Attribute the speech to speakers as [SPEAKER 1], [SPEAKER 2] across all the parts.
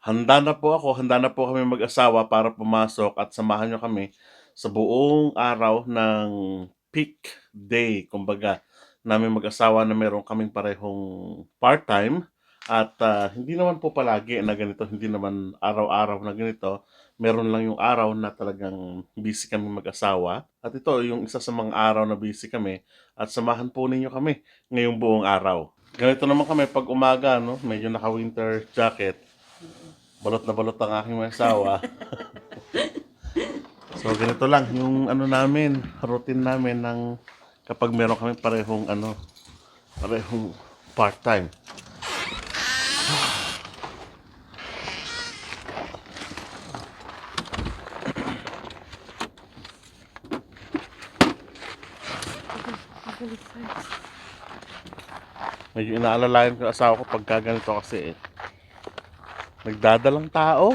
[SPEAKER 1] Handa na po kami mag-asawa para pumasok at samahan niyo kami sa buong araw ng peak day, kumbaga, namin mag-asawa na meron kaming parehong part-time at hindi naman po palagi na ganito, hindi naman araw-araw na ganito. Meron lang yung araw na talagang busy kami mag-asawa at ito yung isa sa mga araw na busy kami at samahan po ninyo kami ngayong buong araw. Ganito naman kami 'pag umaga 'no, medyo naka-winter jacket. Balot na balot ang aking mga asawa. So ganito lang yung ano namin, routine namin ng kapag meron kami parehong part-time. Medyo inaalalayan ko yung asawa ko pagka ganito kasi nagdadalang tao.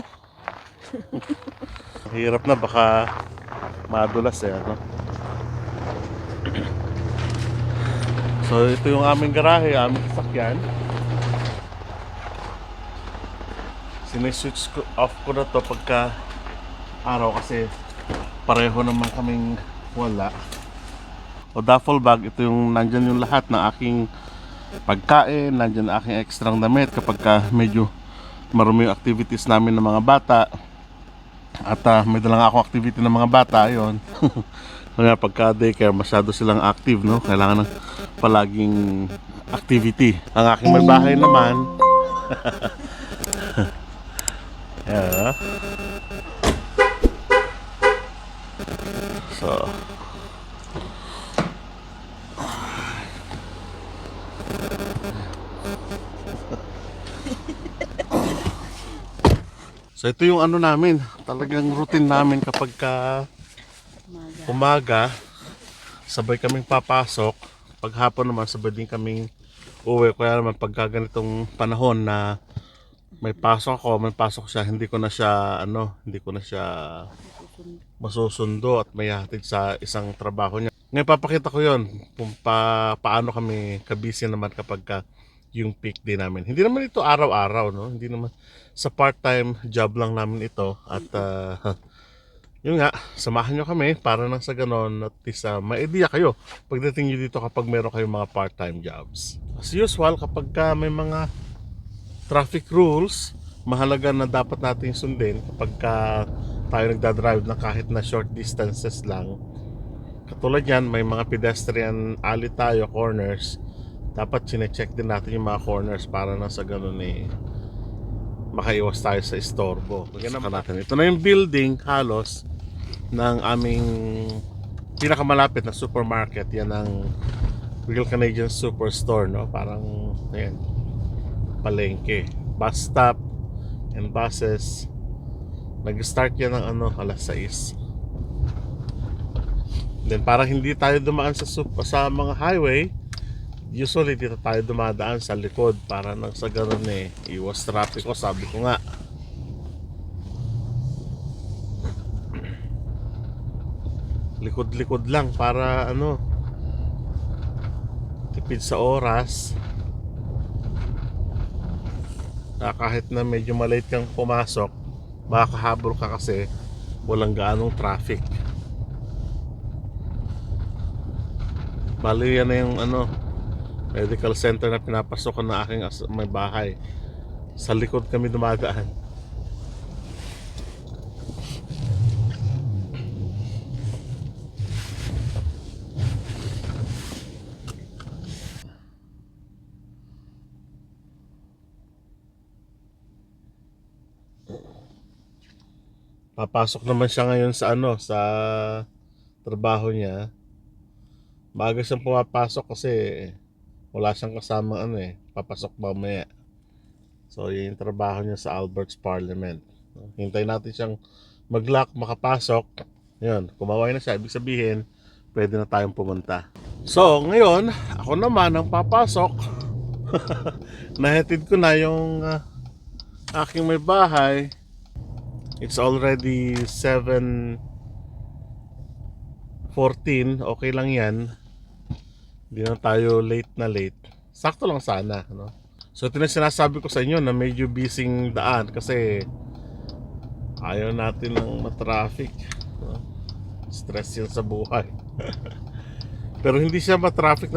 [SPEAKER 1] Hirap na, baka madulas ano. So ito yung aming garahe, aming sasakyan. Siniswitch off ko na to pagka araw kasi pareho naman kaming wala. O duffel bag, ito yung nandyan yung lahat ng aking pagkain, nandyan ang aking ekstrang damit kapag medyo marumi yung activities namin ng mga bata. At may dalang akong activity ng mga bata, yun. Kaya pagka daycare, masyado silang active, no? Kailangan ng palaging activity. Ang aking may bahay naman, yeah. So, so ito yung ano namin, talagang routine namin kapag umaga, sabay kaming papasok. Pag hapon naman, sabay din kaming uwi. Kaya naman pagka ganitong panahon na may pasok siya, hindi ko na siya masusundo at may hatid sa isang trabaho niya. Ngayon papakita ko yon kung paano kami kabisi naman kapag yung peak day namin. Hindi naman ito araw-araw, no? Hindi naman sa part-time job lang namin ito at yun nga, samahan nyo kami para nang sa ganon at least may idea kayo pagdating nyo dito kapag meron kayong mga part-time jobs. As usual, kapag may mga traffic rules, mahalaga na dapat natin sundin kapag tayo nagdadrive na kahit na short distances lang. Katulad yan, may mga pedestrian alley tayo, corners. Dapat sinecheck din natin yung mga corners para na sa ganun makaiwas tayo sa istorbo. Natin. Ito na yung building halos ng aming pinakamalapit na supermarket. Yan ang Real Canadian Superstore, no? Parang ayan, palengke. Bus stop and buses. Nag-start yan ng alas 6. Then para hindi tayo dumaan sa mga highway, usually dito tayo dumadaan sa likod para nang sa ganun iwas traffic ko, sabi ko nga. Likod-likod lang para tipid sa oras. Kahit na medyo malate kang pumasok, makakahabol ka kasi walang gaanong traffic. Bali yan na yung medical center na pinapasokan ng aking may bahay. Sa likod kami dumadaan. Papasok naman siya ngayon sa trabaho niya. Maaga siyang pumapasok kasi wala siyang kasama papasok mamaya. So yun yung trabaho niya sa Albert's Parliament. Hintayin natin siyang mag-lock, makapasok. Yun, kumaway na siya, ibig sabihin pwede na tayong pumunta. So ngayon, ako naman ang papasok. Nahatid ko na yung aking may bahay. It's already 7:14. Okay lang yan. Hindi na tayo late. Sakto lang sana, no? So ito na sinasabi ko sa inyo na medyo busy daan kasi ayaw natin ng matraffic, no? Stress yun sa buhay. Pero hindi siya matraffic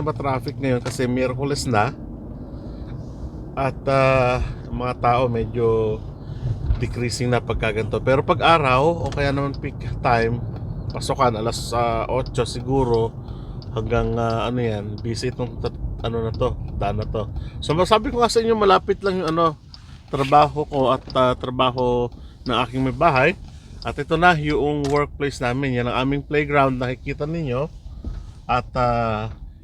[SPEAKER 1] ngayon kasi Miyerkules na. At mga tao medyo decreasing na pagkaganto. Pero pag araw o kaya naman peak time, pasokan alas 8 siguro hanggang ano yan, busy itong ano na to, daan na to. So masabi ko nga sa inyo, malapit lang yung ano, trabaho ko at trabaho ng aking may bahay. At ito na yung workplace namin, yan ang aming playground, nakikita ninyo. At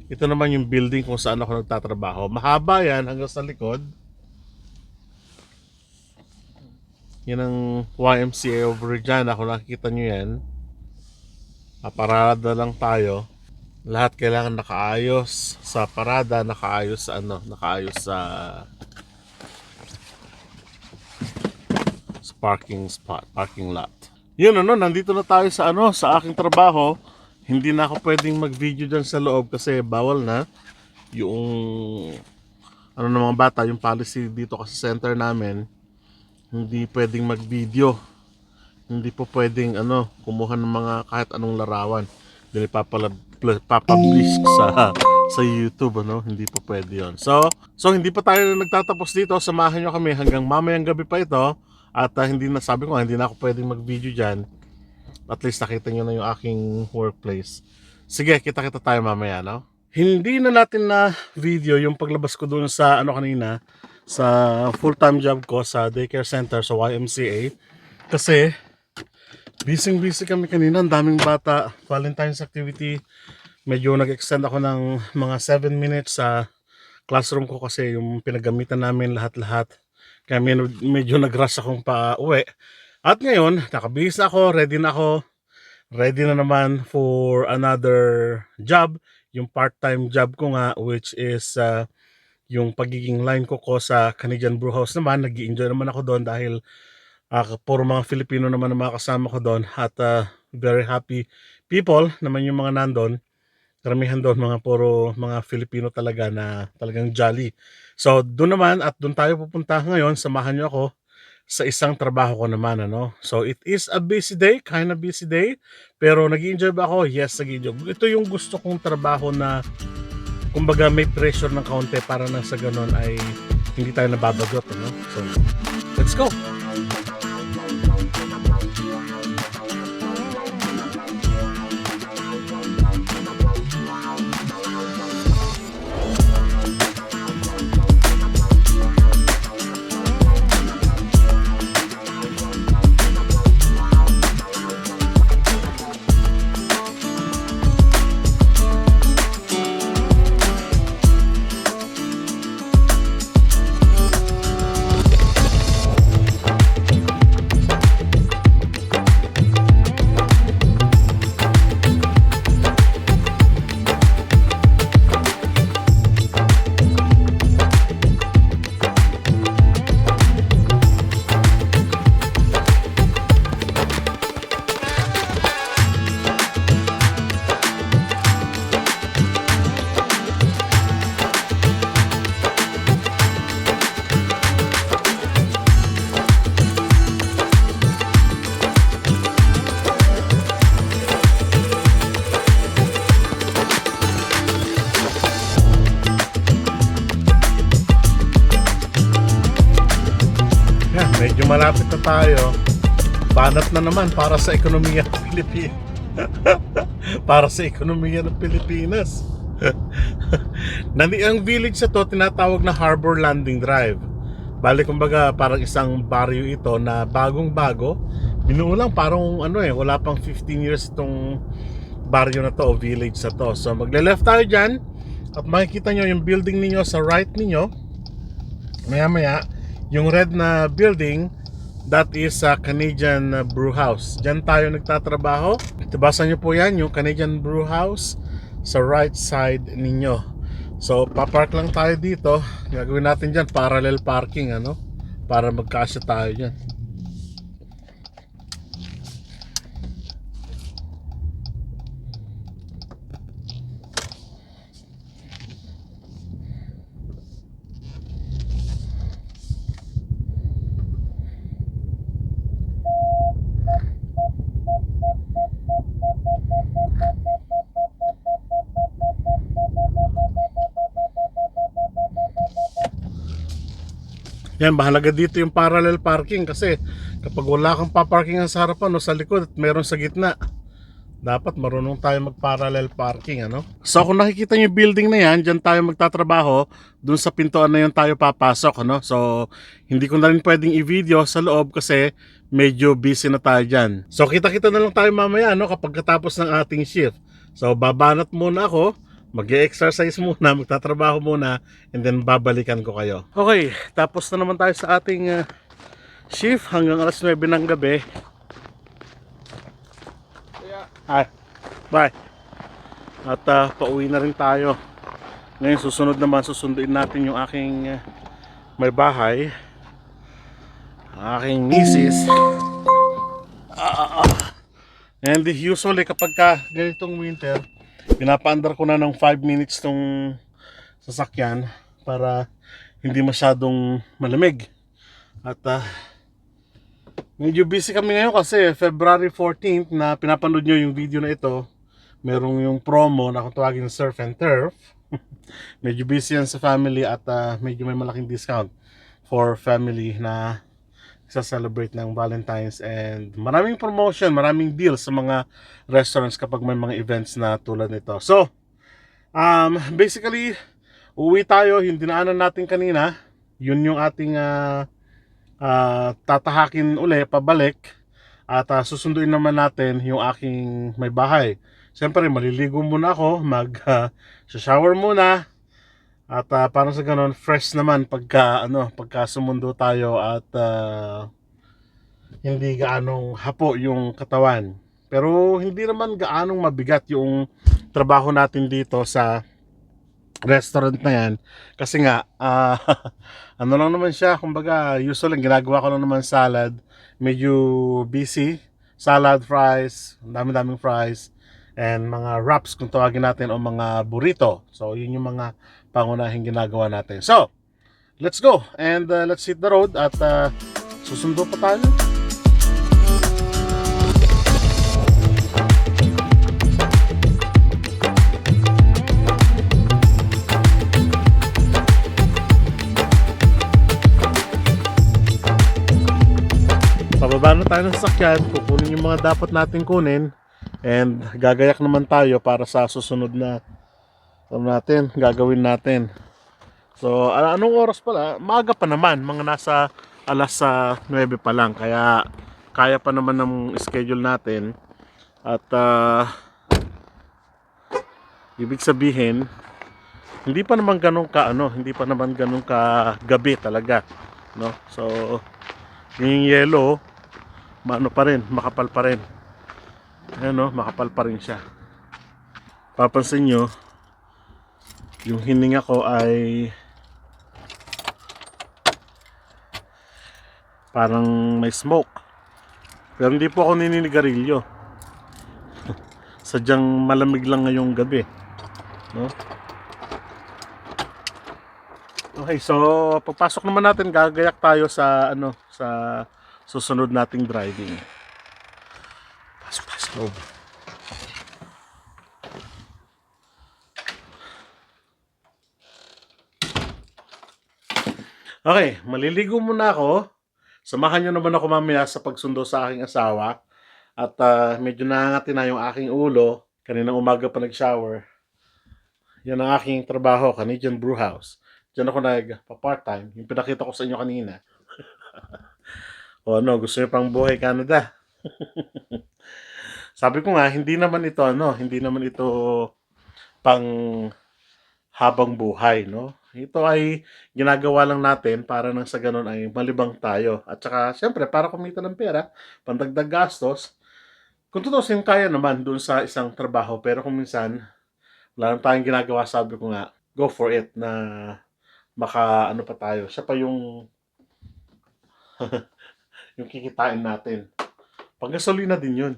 [SPEAKER 1] ito naman yung building kung saan ako nagtatrabaho. Mahaba yan hanggang sa likod. Yan ang YMCA over dyan. Ako nakikita nyo yan. Parada lang tayo. Lahat kailangan nakaayos sa parada, nakaayos sa ano, nakaayos sa parking spot, parking lot. Yun ano, nandito na tayo sa ano, sa aking trabaho. Hindi na ako pwedeng mag-video dyan sa loob kasi bawal na yung ano ng mga bata, yung policy dito kasi center namin. Hindi pwedeng mag-video. Hindi po pwedeng ano, kumuha ng mga kahit anong larawan. Dili papublish sa YouTube, ano, hindi po pwede 'yon. So hindi pa tayo nagtatapos dito. Samahan niyo kami hanggang mamayang gabi pa ito. At hindi na, sabi ko, hindi na ako pwedeng mag-video diyan. At least nakita niyo na yung aking workplace. Sige, kita-kita tayo mamaya, no? Hindi na natin na video yung paglabas ko doon sa ano kanina, sa full-time job ko sa daycare center sa YMCA. Kasi busy kami kanina, ang daming bata, Valentine's activity. Medyo nag-extend ako ng mga 7 minutes sa classroom ko kasi yung pinagamitan namin lahat-lahat. Kaya medyo nag-rush akong pa-uwi. At ngayon, nakabihis na ako, ready na ako. Ready na naman for another job. Yung part-time job ko nga, which is yung pagiging line cook ko sa Canadian Brewhouse naman. Nag-i-enjoy naman ako doon dahil puro mga Filipino naman ang mga kasama ko doon. At very happy people naman yung mga nandun. Karamihan doon mga puro mga Filipino talaga na talagang jolly. So doon naman at doon tayo pupunta ngayon. Samahan niyo ako sa isang trabaho ko naman, ano. So it is a busy day, kind of busy day. Pero nag-i-enjoy ba ako? Yes, nag-i-enjoy. Ito yung gusto kong trabaho na kumbaga may pressure ng kaunti para na sa ganun ay hindi tayo nababagot, ano. So let's go. Medyo malapit na tayo. Banat na naman para sa ekonomiya ng Pilipinas. Para sa ekonomiya ng Pilipinas. Ang village sa to tinatawag na Harbor Landing Drive. Bali kumbaga parang isang baryo ito na bagong-bago. Binuo lang parang ano wala pang 15 years itong baryo na to o village na to. So magle-left tayo dyan at makikita nyo yung building ninyo sa right ninyo. Maya-maya yung red na building, that is a Canadian Brewhouse. Diyan tayo nagtatrabaho. Tabasa nyo po yan, yung Canadian Brewhouse sa right side ninyo. So, papark lang tayo dito. Gagawin natin dyan, parallel parking, ano? Para magkasya tayo dyan. Yan, mahalaga dito yung parallel parking kasi kapag wala kang paparking sa harapan o sa likod at meron sa gitna, dapat marunong tayo mag-parallel parking, ano? So kung nakikita niyo yung building na yan, dyan tayo magtatrabaho, dun sa pintuan na yun tayo papasok, ano? So hindi ko na rin pwedeng i-video sa loob kasi medyo busy na tayo dyan. So kita-kita na lang tayo mamaya, no? Kapag katapos ng ating shift. So babanat muna ako, mag-exercise muna, magtatrabaho muna, and then babalikan ko kayo. Okay, tapos na naman tayo sa ating shift hanggang alas 9 ng gabi. Hi, bye. At pauwi na rin tayo. Ngayon susunod naman, susunduin natin yung aking may bahay, aking misis. And usually kapag ganitong winter, pinapaandar ko na ng 5 minutes tong sasakyan para hindi masyadong malamig. At medyo busy kami ngayon kasi February 14th na pinapanood nyo yung video na ito, merong yung promo na kung tawagin Surf and Turf. Medyo busy yan sa family at medyo may malaking discount for family na sa-celebrate ng Valentine's, and maraming promotion, maraming deals sa mga restaurants kapag may mga events na tulad nito. So, basically, uwi tayo, yung dinaanan natin kanina, yun yung ating tatahakin uli pabalik at susunduin naman natin yung aking may bahay. Siyempre maliligo muna ako, shower muna at para sa ganun fresh naman pagka sumundo tayo at hindi gaanong hapo yung katawan. Pero hindi naman gaanong mabigat yung trabaho natin dito sa restaurant na yan kasi nga ano lang naman siya, kumbaga usually ginagawa ko lang naman salad, medyo busy, salad, fries, dami-daming fries, and mga wraps kung tawagin natin o mga burrito. So yun yung mga pangunahing ginagawa natin. So let's go and let's hit the road at susundo pa tayo. Pababa na tayo ng sasakyan, kukunin yung mga dapat natin kunin, and gagayak naman tayo para sa susunod na gagawin natin. So anong oras pala? Maaga pa naman, mga nasa alas 9 pa lang, kaya kaya pa naman ng schedule natin. At ibig sabihin hindi pa naman ganun ka gabi talaga, no? So yung yellow pa rin, makapal pa rin. Ayan, no? Makapal pa rin siya. Papansin nyo, yung hininga ko ay parang may smoke. Pero hindi po ako nininigarilyo. Sadyang malamig lang ngayong gabi, no? Okay, so pagpasok naman natin, gagayak tayo sa sa susunod nating driving. Pasok tayo sa loob. Okay, maliligo muna ako. Samahan nyo naman ako mamaya sa pagsundo sa aking asawa. At medyo nangangati na yung aking ulo. Kaninang umaga pa nag-shower. Yan ang aking trabaho, Canadian Brewhouse. Diyan ako nagpa-part-time. Yung pinakita ko sa inyo kanina. O gusto niyo pang buhay Canada? Sabi ko nga, hindi naman ito pang habang buhay, no? Ito ay ginagawa lang natin para nang sa ganun ay malibang tayo. At saka, syempre, para kumita ng pera, pandagdag gastos. Kung tutusin, kaya naman dun sa isang trabaho. Pero kung minsan, wala naman tayong ginagawa, sabi ko nga, go for it na pa tayo. Siya pa yung yung kikitain natin. Panggasolina din yun.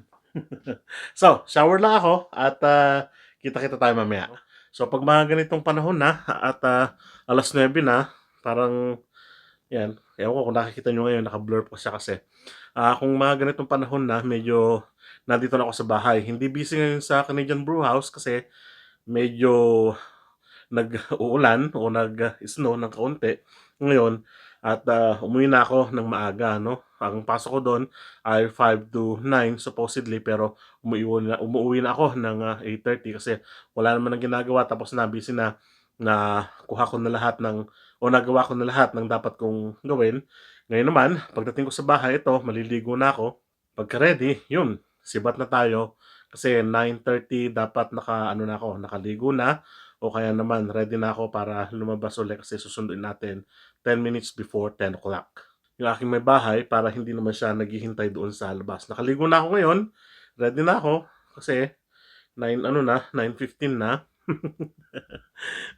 [SPEAKER 1] So, shower lang ako at kita-kita tayo mamaya. So, pag mga ganitong panahon na at alas 9 na, parang yan, ewan ko kung nakikita nyo ngayon, naka-blur po siya kasi. Kung mga ganitong panahon na, medyo nandito na ako sa bahay. Hindi busy ngayon sa Canadian Brewhouse kasi medyo nag-uulan o nag-snow ng kaunti. Ngayon, At umuwi na ako ng maaga, no? Ang pasok ko doon ay 5 to 9 supposedly, pero umuwi na ako ng 8:30 kasi wala naman ng ginagawa, tapos na busy na kuha ko na lahat ng o nagawa ko na lahat ng dapat kong gawin. Ngayon naman, pagdating ko sa bahay, ito, maliligo na ako. Pagka-ready, yun, sibat na tayo. Kasi 9:30 dapat nakaligo na o kaya naman ready na ako para lumabas ulit kasi susunduin natin 10 minutes before 10 o'clock yung aking may bahay para hindi naman siya naghihintay doon sa labas. Nakaligo na ako ngayon, ready na ako kasi 9:15 na.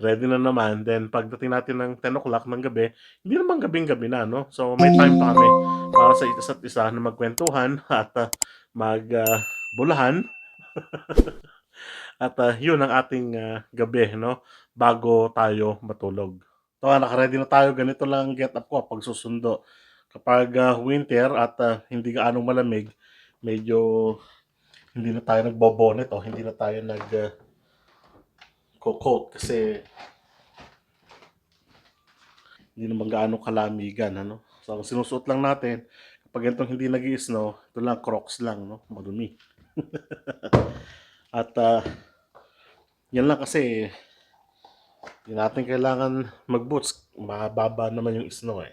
[SPEAKER 1] Ready na naman. Then pagdating natin ng 10 o'clock ng gabi, hindi naman gabing-gabi na, no? So may time pa kami para sa isa't isa na magkwentuhan at bulahan. At yun ang ating gabi, no? Bago tayo matulog. So naka-ready na tayo. Ganito lang ang get up ko pag susundo. Kapag winter at hindi gaanong malamig, medyo hindi na tayo nagbo-bonnet o hindi na tayo coat kasi hindi naman gaano kalamigan, ano? So ang sinusuot lang natin kapag itong hindi nag-i-snow, ito lang Crocs lang, no? Madumi. At yan lang kasi hindi natin kailangan mag-boots, mababa naman yung snow eh.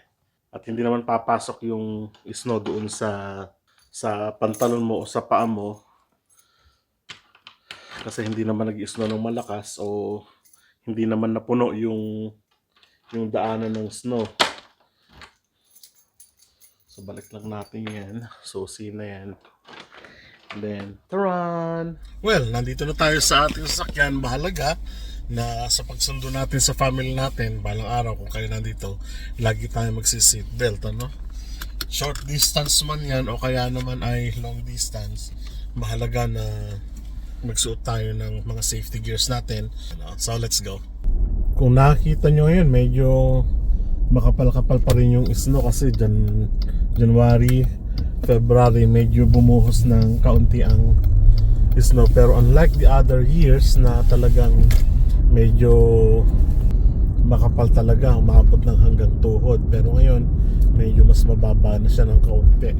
[SPEAKER 1] At hindi naman papasok yung snow doon sa pantalon mo o sa paa mo kasi hindi naman nag-snow ng malakas o hindi naman napuno yung daanan ng snow. So balik lang natin yan. Susi na yan. And then, taran! Well, nandito na tayo sa ating sasakyan. Mahalaga na sa pagsundo natin sa family natin, balang araw kung kayo nandito, lagi tayo magsi-seatbelt, ano? Short distance man yan o kaya naman ay long distance, mahalaga na magsuot tayo ng mga safety gears natin. So let's go. Kung nakikita nyo ngayon, medyo makapal-kapal pa rin yung snow kasi January, February, medyo bumuhos ng kaunti ang snow. Pero unlike the other years na talagang medyo makapal talaga, umabot ng hanggang tuhod. Pero ngayon, medyo mas mababa na siya ng kaunti.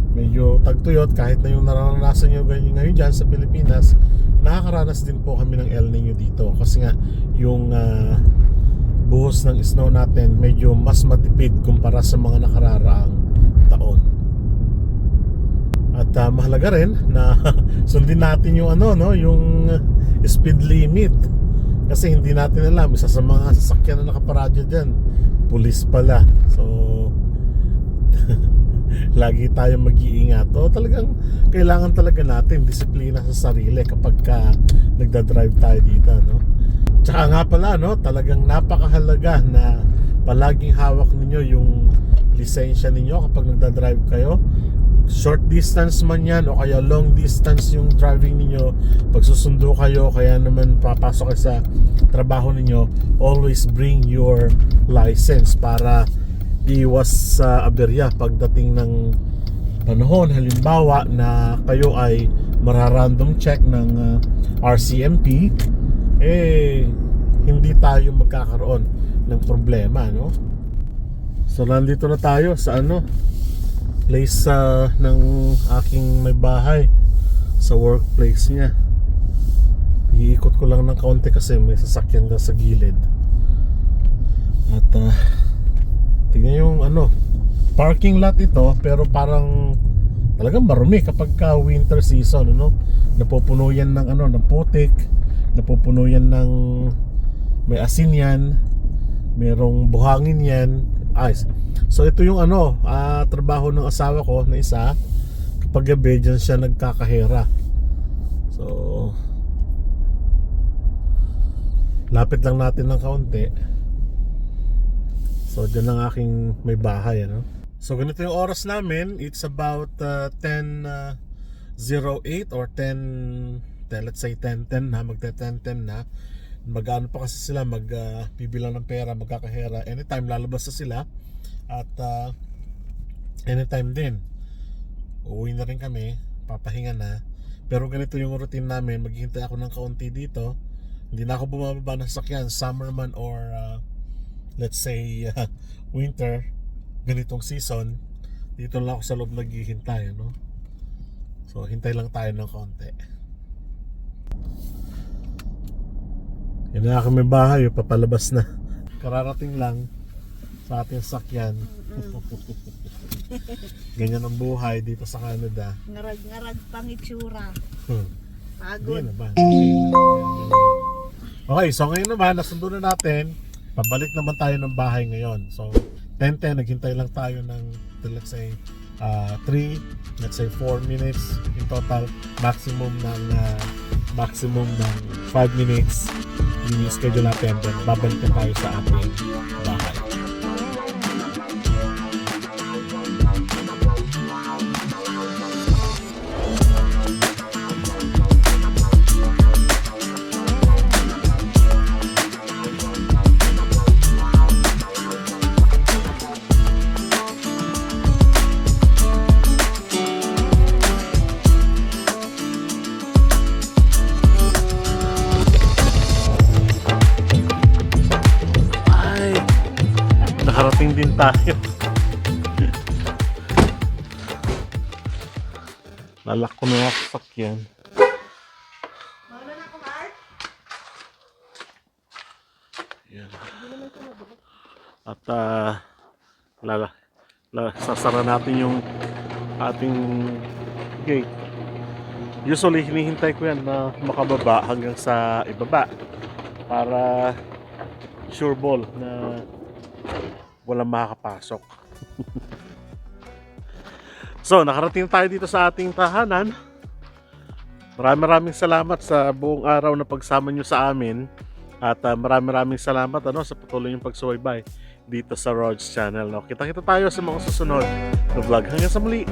[SPEAKER 1] Medyo tagtuyot kahit na yung nararanasan nyo ngayon dyan sa Pilipinas, nakakaranas din po kami ng El Nino dito. Kasi nga, yung buhos ng snow natin medyo mas matipid kumpara sa mga nakararaang taon. At mahalaga rin na sundin natin yung yung speed limit. Kasi hindi natin alam, isa sa mga sasakyan na nakaparadyo dyan, pulis pala. So lagi tayong mag-iingat. O talagang kailangan talaga natin disiplina sa sarili kapag nagda-drive tayo dito, no? Tsaka nga pala, no, talagang napakahalaga na palaging hawak ninyo yung lisensya ninyo kapag nagda-drive kayo. Short distance man yan o kaya long distance yung driving ninyo, pagsusundo kayo, kaya naman papasok kayo sa trabaho ninyo, always bring your license para iwas sa aberya pagdating ng panahon. Halimbawa na kayo ay mararandom check ng RCMP, hindi tayo magkakaroon ng problema, no? So nandito na tayo sa place ng aking may bahay, sa workplace niya. Iikot ko lang ng kaunti kasi may sasakyan na sa gilid. At tingnan yung parking lot ito, pero parang talagang marumi kapag winter season, napupuno yan ng ng putik, napupuno yan ng may asin yan, merong buhangin yan. So ito yung trabaho ng asawa ko na isa, kapag gabi dyan siya nagkakahera. So lapit lang natin ng kaunti. So dyan ang aking may bahay, So ganito yung oras namin. It's about 10:08 or 10, let's say 10:10 na, magte-10:10 na. Mag-ano pa kasi sila, bibilang ng pera, magkakahera. Anytime lalabas na sila. At anytime din uuwi na rin kami, papahinga na. Pero ganito yung routine namin. Maghihintay ako ng kaunti dito. Hindi na ako bumababa ng sasakyan, summer man or let's say winter. ganitong season, dito lang ako sa loob naghihintay, no? So hintay lang tayo ng konti. Yan na kami bahay, papalabas na. Kararating lang sa ating sakyan. Ganyan ang buhay dito sa Canada.
[SPEAKER 2] Ngarag-ngarag pang itsura.
[SPEAKER 1] Hindi
[SPEAKER 2] Pagod.
[SPEAKER 1] naman. Okay, so ngayon naman, nasundo na natin. Pabalik naman tayo ng bahay ngayon. So, 10-10, naghintay lang tayo ng, let's say, 3, let's say 4 minutes in total. Maximum ng 5 minutes yung schedule natin. Then, babalik na tayo sa ating bahay. Nakarating din tayo. Lalak ko na yung sasakyan.
[SPEAKER 2] Mauna na ako, Mark.
[SPEAKER 1] Yan. At sasara natin yung ating gate. Usually hinihintay ko yan na makababa hanggang sa ibaba para sure ball na walang makakapasok. So, nakarating tayo dito sa ating tahanan. Maraming salamat sa buong araw na pagsama nyo sa amin. At maraming salamat sa patuloy yung pagsubaybay dito sa Rod's Channel. No? Kita-kita tayo sa mga susunod na vlog. Hanggang sa muli.